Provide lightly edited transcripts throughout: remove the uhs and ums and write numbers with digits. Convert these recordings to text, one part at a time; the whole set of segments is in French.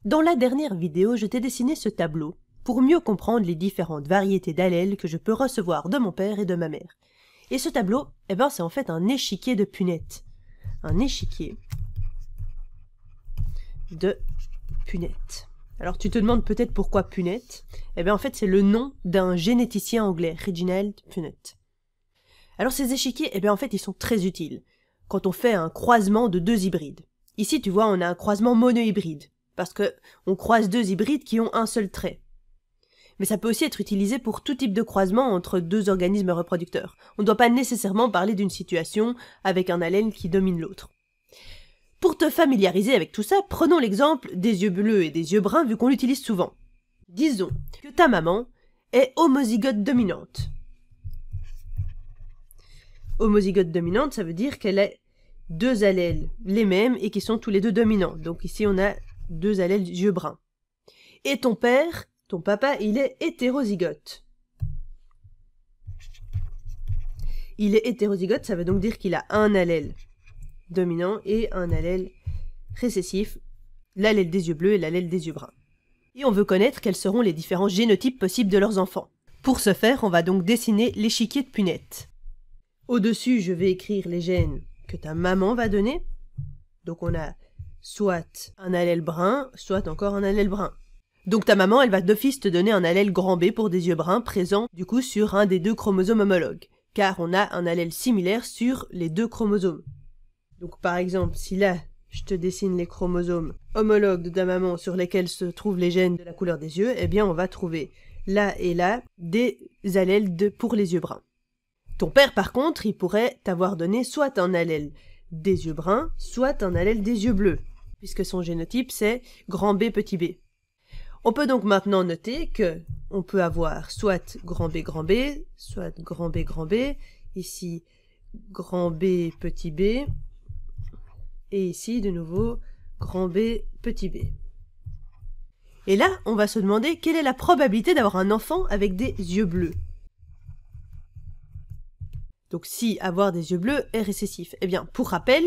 Dans la dernière vidéo, je t'ai dessiné ce tableau pour mieux comprendre les différentes variétés d'allèles que je peux recevoir de mon père et de ma mère. Et ce tableau, c'est en fait un échiquier de punettes. Un échiquier de punettes. Alors tu te demandes peut-être pourquoi Punnett. En fait c'est le nom d'un généticien anglais, Reginald Punnett. Alors ces échiquiers, en fait ils sont très utiles quand on fait un croisement de deux hybrides. Ici tu vois on a un croisement monohybride, parce que on croise deux hybrides qui ont un seul trait. Mais ça peut aussi être utilisé pour tout type de croisement entre deux organismes reproducteurs. On ne doit pas nécessairement parler d'une situation avec un allèle qui domine l'autre. Pour te familiariser avec tout ça, prenons l'exemple des yeux bleus et des yeux bruns vu qu'on l'utilise souvent. Disons que ta maman est homozygote dominante. Homozygote dominante, ça veut dire qu'elle a deux allèles les mêmes et qui sont tous les deux dominants. Donc ici on a deux allèles yeux bruns. Et ton père, ton papa, il est hétérozygote. Il est hétérozygote, ça veut donc dire qu'il a un allèle dominant et un allèle récessif, l'allèle des yeux bleus et l'allèle des yeux bruns. Et on veut connaître quels seront les différents génotypes possibles de leurs enfants. Pour ce faire, on va donc dessiner l'échiquier de Punnett. Au-dessus, je vais écrire les gènes que ta maman va donner. Donc on a soit un allèle brun, soit encore un allèle brun. Donc ta maman, elle va d'office te donner un allèle grand B pour des yeux bruns présents du coup sur un des deux chromosomes homologues, car on a un allèle similaire sur les deux chromosomes. Donc par exemple, si là, je te dessine les chromosomes homologues de ta maman sur lesquels se trouvent les gènes de la couleur des yeux, on va trouver là et là des allèles pour les yeux bruns. Ton père, par contre, il pourrait t'avoir donné soit un allèle des yeux bruns, soit un allèle des yeux bleus, puisque son génotype c'est grand B petit b. On peut donc maintenant noter que on peut avoir soit grand B, soit grand B, ici grand B petit b, et ici, de nouveau, grand B, petit b. Et là, on va se demander quelle est la probabilité d'avoir un enfant avec des yeux bleus. Donc si avoir des yeux bleus est récessif. Pour rappel,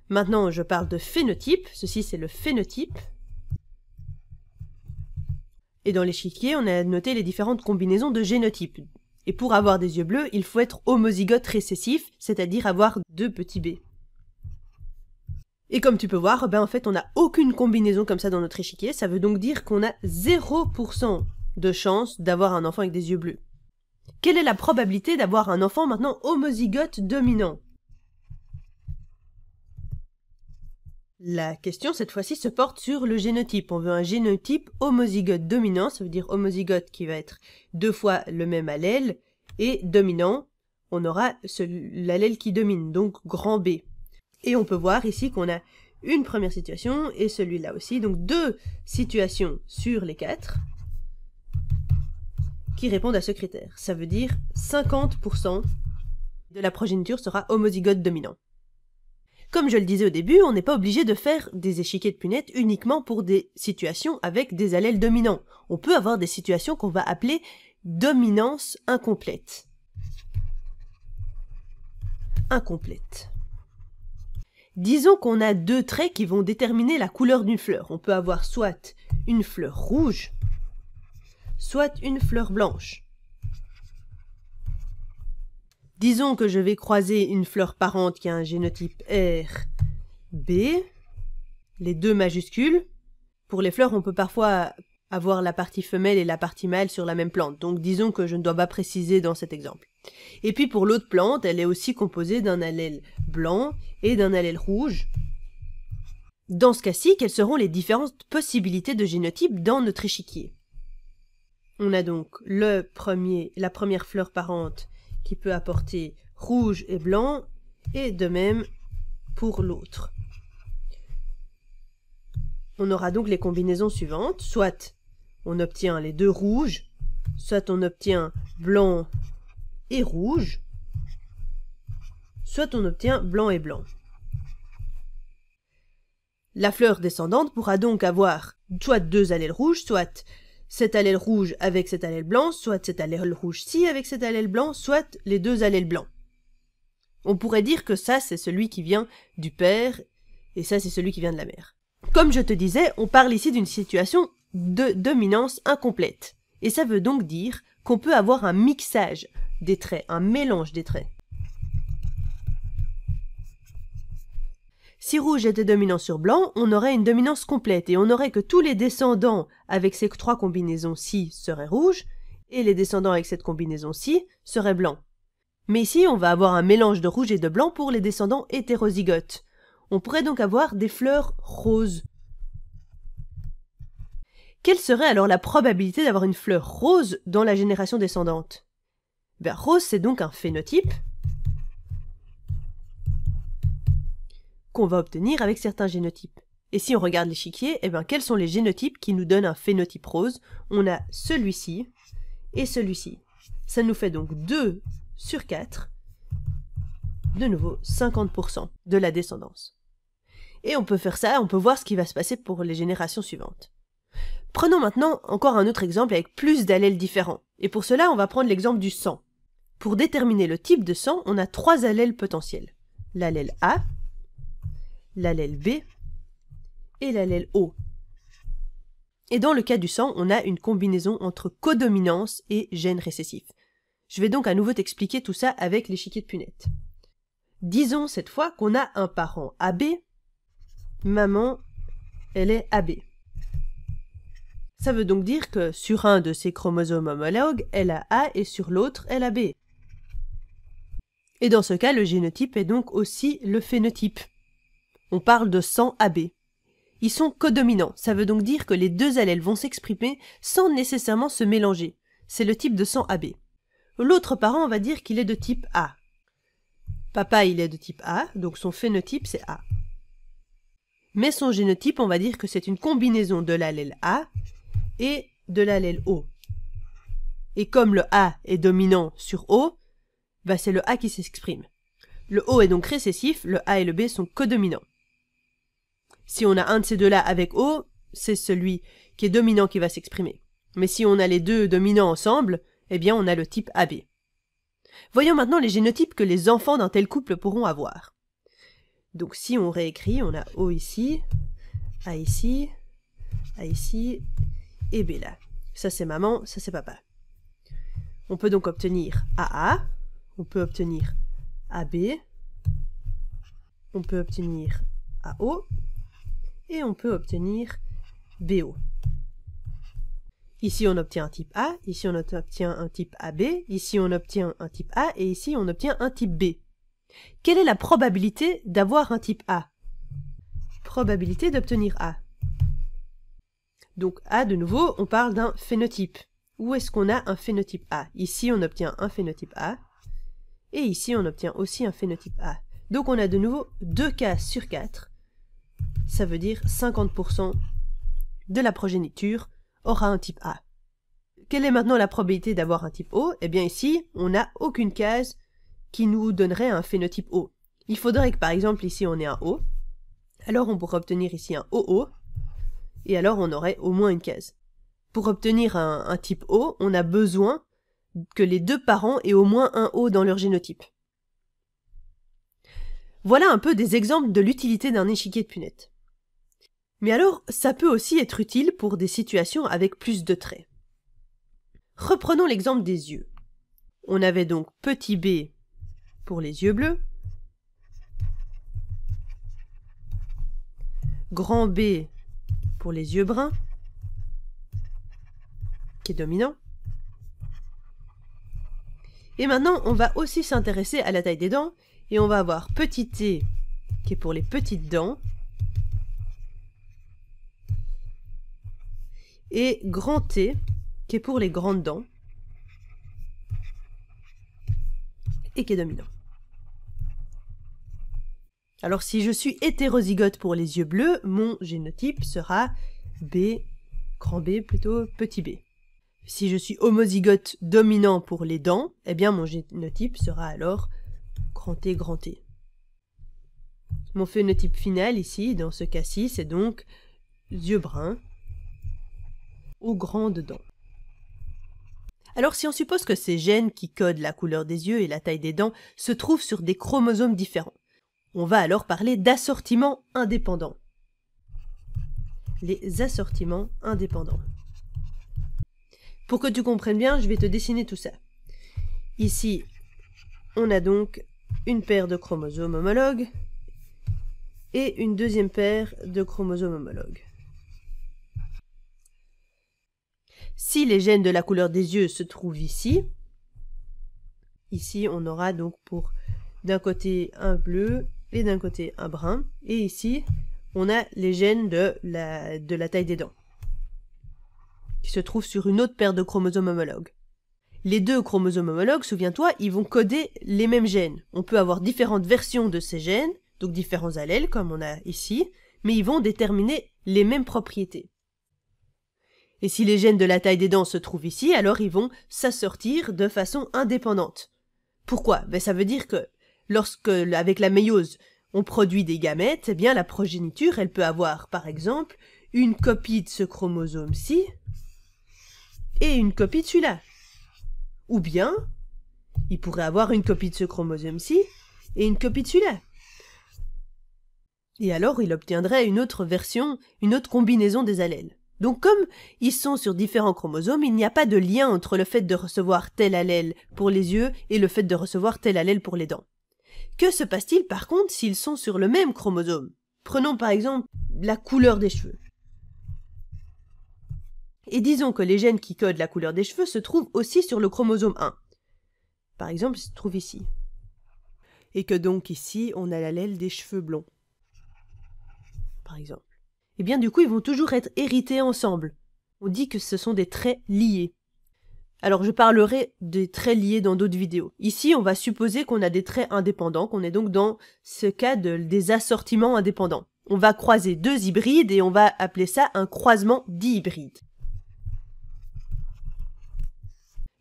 maintenant je parle de phénotype. Ceci, c'est le phénotype. Et dans l'échiquier, on a noté les différentes combinaisons de génotypes. Et pour avoir des yeux bleus, il faut être homozygote récessif, c'est-à-dire avoir deux petits b. Et comme tu peux voir, en fait, on n'a aucune combinaison comme ça dans notre échiquier. Ça veut donc dire qu'on a 0% de chance d'avoir un enfant avec des yeux bleus. Quelle est la probabilité d'avoir un enfant maintenant homozygote dominant? La question, cette fois-ci, se porte sur le génotype. On veut un génotype homozygote dominant, ça veut dire homozygote qui va être deux fois le même allèle, et dominant, on aura l'allèle qui domine, donc grand B. Et on peut voir ici qu'on a une première situation et celui-là aussi, donc deux situations sur les 4 qui répondent à ce critère. Ça veut dire 50% de la progéniture sera homozygote dominant. Comme je le disais au début, on n'est pas obligé de faire des échiquiers de Punnett uniquement pour des situations avec des allèles dominants. On peut avoir des situations qu'on va appeler dominance incomplète. Disons qu'on a deux traits qui vont déterminer la couleur d'une fleur. On peut avoir soit une fleur rouge, soit une fleur blanche. Disons que je vais croiser une fleur parente qui a un génotype RB, les deux majuscules. Pour les fleurs, on peut parfois avoir la partie femelle et la partie mâle sur la même plante. Donc disons que je ne dois pas préciser dans cet exemple. Et puis pour l'autre plante, elle est aussi composée d'un allèle blanc et d'un allèle rouge. Dans ce cas-ci, quelles seront les différentes possibilités de génotype dans notre échiquier? On a donc la première fleur parente qui peut apporter rouge et blanc, et de même pour l'autre. On aura donc les combinaisons suivantes, soit on obtient les deux rouges, soit on obtient blanc et rouge, soit on obtient blanc et blanc. La fleur descendante pourra donc avoir soit deux allèles rouges, soit cet allèle rouge avec cet allèle blanc, soit cet allèle rouge-ci avec cet allèle blanc, soit les deux allèles blancs. On pourrait dire que ça, c'est celui qui vient du père, et ça, c'est celui qui vient de la mère. Comme je te disais, on parle ici d'une situation de dominance incomplète. Et ça veut donc dire qu'on peut avoir un mixage des traits, un mélange des traits. Si rouge était dominant sur blanc, on aurait une dominance complète et on aurait que tous les descendants avec ces trois combinaisons-ci seraient rouges et les descendants avec cette combinaison-ci seraient blancs. Mais ici, on va avoir un mélange de rouge et de blanc pour les descendants hétérozygotes. On pourrait donc avoir des fleurs roses. Quelle serait alors la probabilité d'avoir une fleur rose dans la génération descendante? Ben, rose, c'est donc un phénotype qu'on va obtenir avec certains génotypes. Et si on regarde l'échiquier, eh bien, quels sont les génotypes qui nous donnent un phénotype rose? On a celui-ci et celui-ci. Ça nous fait donc 2 sur 4, de nouveau 50% de la descendance. Et on peut faire ça, on peut voir ce qui va se passer pour les générations suivantes. Prenons maintenant encore un autre exemple avec plus d'allèles différents. Et pour cela, on va prendre l'exemple du sang. Pour déterminer le type de sang, on a 3 allèles potentiels. L'allèle A, l'allèle B et l'allèle O. Et dans le cas du sang, on a une combinaison entre codominance et gène récessif. Je vais donc à nouveau t'expliquer tout ça avec l'échiquier de Punnett. Disons cette fois qu'on a un parent AB, maman, elle est AB. Ça veut donc dire que sur un de ces chromosomes homologues, elle a A et sur l'autre, elle a B. Et dans ce cas, le génotype est donc aussi le phénotype. On parle de sang AB. Ils sont codominants, ça veut donc dire que les deux allèles vont s'exprimer sans nécessairement se mélanger. C'est le type de sang AB. L'autre parent, on va dire qu'il est de type A. Papa, il est de type A, donc son phénotype, c'est A. Mais son génotype, on va dire que c'est une combinaison de l'allèle A et de l'allèle O. Et comme le A est dominant sur O, bah c'est le A qui s'exprime. Le O est donc récessif, le A et le B sont codominants. Si on a un de ces deux-là avec O, c'est celui qui est dominant qui va s'exprimer. Mais si on a les deux dominants ensemble, eh bien on a le type AB. Voyons maintenant les génotypes que les enfants d'un tel couple pourront avoir. Donc si on réécrit, on a O ici, A ici, A ici, et B là. Ça c'est maman, ça c'est papa. On peut donc obtenir AA, on peut obtenir AB, on peut obtenir AO, et on peut obtenir BO. Ici on obtient un type A, ici on obtient un type AB, ici on obtient un type A, et ici on obtient un type B. Quelle est la probabilité d'avoir un type A? Probabilité d'obtenir A. Donc A, de nouveau, on parle d'un phénotype. Où est-ce qu'on a un phénotype A? Ici on obtient un phénotype A, et ici on obtient aussi un phénotype A. Donc on a de nouveau 2 cas sur 4. Ça veut dire 50% de la progéniture aura un type A. Quelle est maintenant la probabilité d'avoir un type O? Eh bien ici, on n'a aucune case qui nous donnerait un phénotype O. Il faudrait que par exemple ici on ait un O, alors on pourrait obtenir ici un OO, et alors on aurait au moins une case. Pour obtenir un type O, on a besoin que les deux parents aient au moins un O dans leur génotype. Voilà un peu des exemples de l'utilité d'un échiquier de Punnett. Mais alors, ça peut aussi être utile pour des situations avec plus de traits. Reprenons l'exemple des yeux. On avait donc petit b pour les yeux bleus, grand B pour les yeux bruns, qui est dominant. Et maintenant, on va aussi s'intéresser à la taille des dents, et on va avoir petit t qui est pour les petites dents, et grand T, qui est pour les grandes dents, et qui est dominant. Alors si je suis hétérozygote pour les yeux bleus, mon génotype sera B, grand B plutôt, petit b. Si je suis homozygote dominant pour les dents, eh bien mon génotype sera alors grand T, grand T. Mon phénotype final ici, dans ce cas-ci, c'est donc yeux bruns, aux grandes dents. Alors si on suppose que ces gènes qui codent la couleur des yeux et la taille des dents se trouvent sur des chromosomes différents, on va alors parler d'assortiment indépendant. les assortiments indépendants. Pour que tu comprennes bien, je vais te dessiner tout ça. Ici, on a donc une paire de chromosomes homologues et une deuxième paire de chromosomes homologues. Si les gènes de la couleur des yeux se trouvent ici, on aura donc pour d'un côté un bleu et d'un côté un brun. Et ici, on a les gènes de la taille des dents, qui se trouvent sur une autre paire de chromosomes homologues. Les deux chromosomes homologues, souviens-toi, ils vont coder les mêmes gènes. On peut avoir différentes versions de ces gènes, donc différents allèles, comme on a ici, mais ils vont déterminer les mêmes propriétés. Et si les gènes de la taille des dents se trouvent ici, alors ils vont s'assortir de façon indépendante. Pourquoi? Ben, ça veut dire que lorsque, avec la méiose, on produit des gamètes, eh bien la progéniture, elle peut avoir, par exemple, une copie de ce chromosome-ci et une copie de celui-là. Ou bien, il pourrait avoir une copie de ce chromosome-ci et une copie de celui-là. Et alors, il obtiendrait une autre version, une autre combinaison des allèles. Donc, comme ils sont sur différents chromosomes, il n'y a pas de lien entre le fait de recevoir tel allèle pour les yeux et le fait de recevoir tel allèle pour les dents. Que se passe-t-il, par contre, s'ils sont sur le même chromosome? Prenons par exemple la couleur des cheveux. Et disons que les gènes qui codent la couleur des cheveux se trouvent aussi sur le chromosome 1. Par exemple, ils se trouvent ici. Et que donc ici, on a l'allèle des cheveux blonds. Par exemple. Et bien du coup, ils vont toujours être hérités ensemble. On dit que ce sont des traits liés. Alors je parlerai des traits liés dans d'autres vidéos. Ici, on va supposer qu'on a des traits indépendants, qu'on est donc dans ce cas des assortiments indépendants. On va croiser deux hybrides et on va appeler ça un croisement dihybride.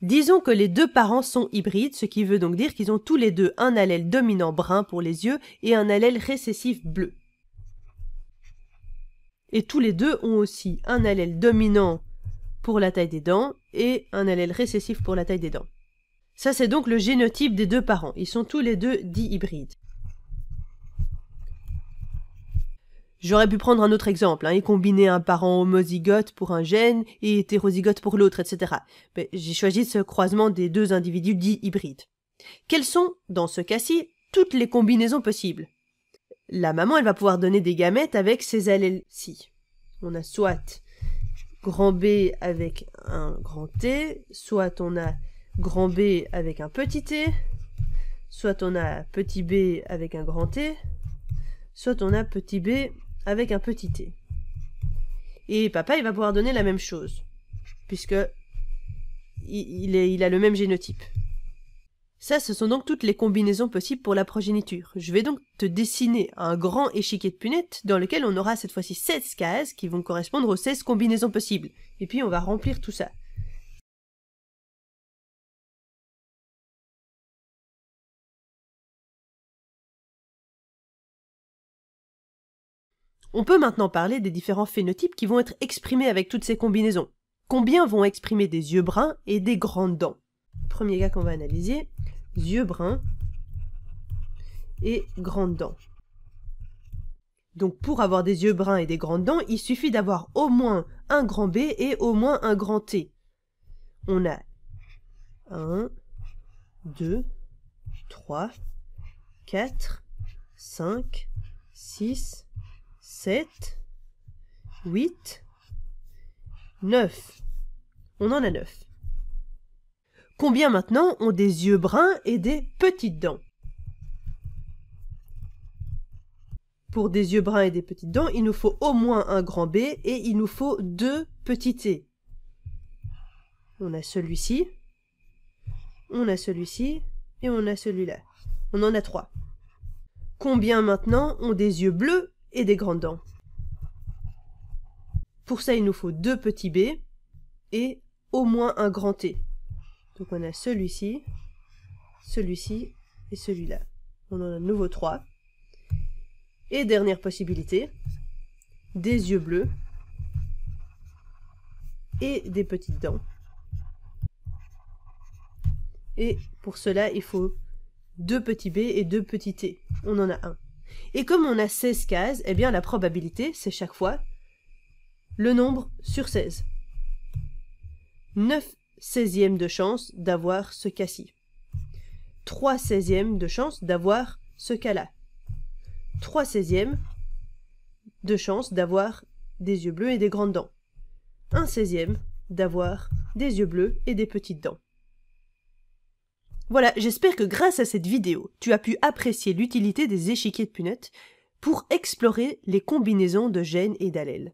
Disons que les deux parents sont hybrides, ce qui veut donc dire qu'ils ont tous les deux un allèle dominant brun pour les yeux et un allèle récessif bleu. Et tous les deux ont aussi un allèle dominant pour la taille des dents et un allèle récessif pour la taille des dents. Ça, c'est donc le génotype des deux parents. Ils sont tous les deux dihybrides. J'aurais pu prendre un autre exemple, et combiner un parent homozygote pour un gène et hétérozygote pour l'autre, etc. Mais j'ai choisi ce croisement des deux individus dits hybrides. Quelles sont, dans ce cas-ci, toutes les combinaisons possibles? La maman, elle va pouvoir donner des gamètes avec ces allèles-ci. On a soit grand B avec un grand T, soit on a grand B avec un petit t, soit on a petit b avec un grand T, soit on a petit b avec un petit t. Et papa, il va pouvoir donner la même chose, puisque il a le même génotype. Ça, ce sont donc toutes les combinaisons possibles pour la progéniture. Je vais donc te dessiner un grand échiquier de Punnett dans lequel on aura cette fois-ci 16 cases qui vont correspondre aux 16 combinaisons possibles. Et puis on va remplir tout ça. On peut maintenant parler des différents phénotypes qui vont être exprimés avec toutes ces combinaisons. Combien vont exprimer des yeux bruns et des grandes dents? Premier cas qu'on va analyser, yeux bruns et grandes dents. Donc pour avoir des yeux bruns et des grandes dents, il suffit d'avoir au moins un grand B et au moins un grand T. On a 1, 2, 3, 4, 5, 6, 7, 8, 9. On en a 9. Combien maintenant ont des yeux bruns et des petites dents? Pour des yeux bruns et des petites dents, il nous faut au moins un grand B et il nous faut 2 petits T. On a celui-ci, on a celui-ci et on a celui-là. On en a 3. Combien maintenant ont des yeux bleus et des grandes dents? Pour ça, il nous faut 2 petits B et au moins un grand T. Donc on a celui-ci, celui-ci et celui-là. On en a de nouveau 3. Et dernière possibilité, des yeux bleus et des petites dents. Et pour cela, il faut 2 petits B et 2 petits T. On en a 1. Et comme on a 16 cases, eh bien la probabilité, c'est chaque fois le nombre sur 16. 9 16e de chance d'avoir ce cas-ci. 3 16e de chance d'avoir ce cas-là. 3 16e de chance d'avoir des yeux bleus et des grandes dents. 1 16e d'avoir des yeux bleus et des petites dents. Voilà, j'espère que grâce à cette vidéo, tu as pu apprécier l'utilité des échiquiers de Punnett pour explorer les combinaisons de gènes et d'allèles.